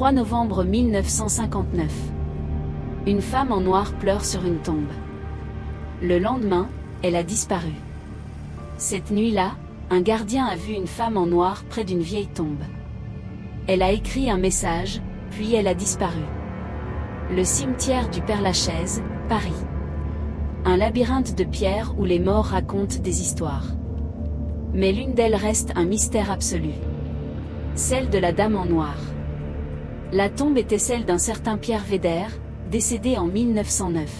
3 novembre 1959. Une femme en noir pleure sur une tombe. Le lendemain, elle a disparu. Cette nuit-là, un gardien a vu une femme en noir près d'une vieille tombe. Elle a écrit un message, puis elle a disparu. Le cimetière du Père-Lachaise, Paris. Un labyrinthe de pierres où les morts racontent des histoires. Mais l'une d'elles reste un mystère absolu. Celle de la dame en noir. La tombe était celle d'un certain Pierre Védère, décédé en 1909.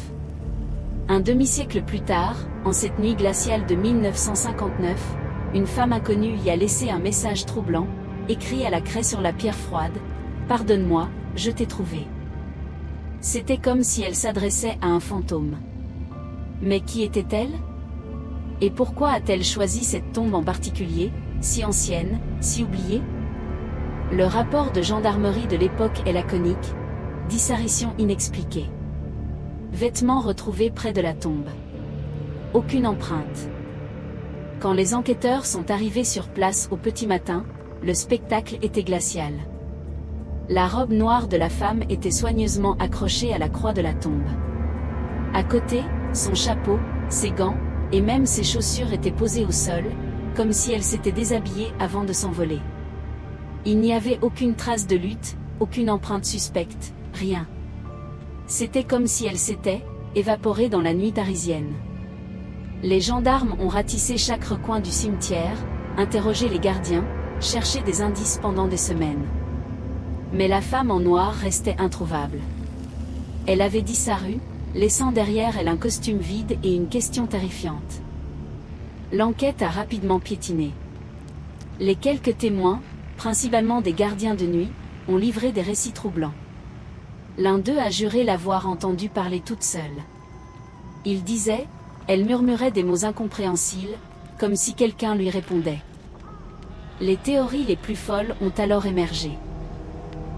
Un demi-siècle plus tard, en cette nuit glaciale de 1959, une femme inconnue y a laissé un message troublant, écrit à la craie sur la pierre froide, « Pardonne-moi, je t'ai trouvé ». C'était comme si elle s'adressait à un fantôme. Mais qui était-elle? Et pourquoi a-t-elle choisi cette tombe en particulier, si ancienne, si oubliée? Le rapport de gendarmerie de l'époque est laconique, disparition inexpliquée. Vêtements retrouvés près de la tombe. Aucune empreinte. Quand les enquêteurs sont arrivés sur place au petit matin, le spectacle était glacial. La robe noire de la femme était soigneusement accrochée à la croix de la tombe. À côté, son chapeau, ses gants, et même ses chaussures étaient posées au sol, comme si elle s'était déshabillée avant de s'envoler. Il n'y avait aucune trace de lutte, aucune empreinte suspecte, rien. C'était comme si elle s'était évaporée dans la nuit parisienne. Les gendarmes ont ratissé chaque recoin du cimetière, interrogé les gardiens, cherché des indices pendant des semaines. Mais la femme en noir restait introuvable. Elle avait disparu, laissant derrière elle un costume vide et une question terrifiante. L'enquête a rapidement piétiné. Les quelques témoins, principalement des gardiens de nuit, ont livré des récits troublants. L'un d'eux a juré l'avoir entendue parler toute seule. Il disait, elle murmurait des mots incompréhensibles, comme si quelqu'un lui répondait. Les théories les plus folles ont alors émergé.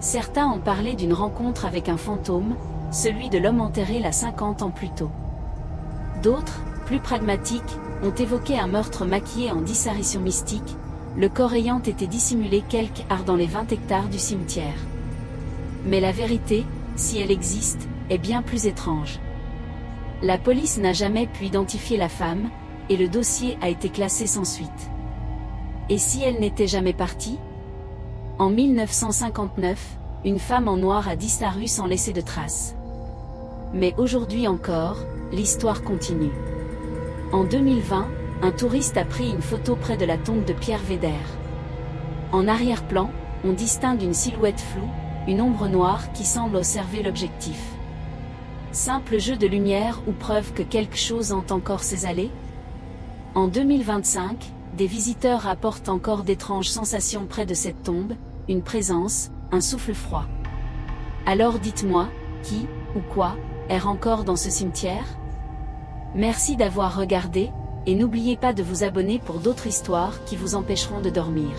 Certains ont parlé d'une rencontre avec un fantôme, celui de l'homme enterré là 50 ans plus tôt. D'autres, plus pragmatiques, ont évoqué un meurtre maquillé en disparition mystique, le corps ayant été dissimulé quelque part dans les 20 hectares du cimetière. Mais la vérité, si elle existe, est bien plus étrange. La police n'a jamais pu identifier la femme, et le dossier a été classé sans suite. Et si elle n'était jamais partie? En 1959, une femme en noir a disparu sans laisser de traces. Mais aujourd'hui encore, l'histoire continue. En 2020, un touriste a pris une photo près de la tombe de Pierre Védère. En arrière-plan, on distingue une silhouette floue, une ombre noire qui semble observer l'objectif. Simple jeu de lumière ou preuve que quelque chose hante encore ces allées? En 2025, des visiteurs rapportent encore d'étranges sensations près de cette tombe, une présence, un souffle froid. Alors dites-moi, qui, ou quoi, erre encore dans ce cimetière? Merci d'avoir regardé, et n'oubliez pas de vous abonner pour d'autres histoires qui vous empêcheront de dormir.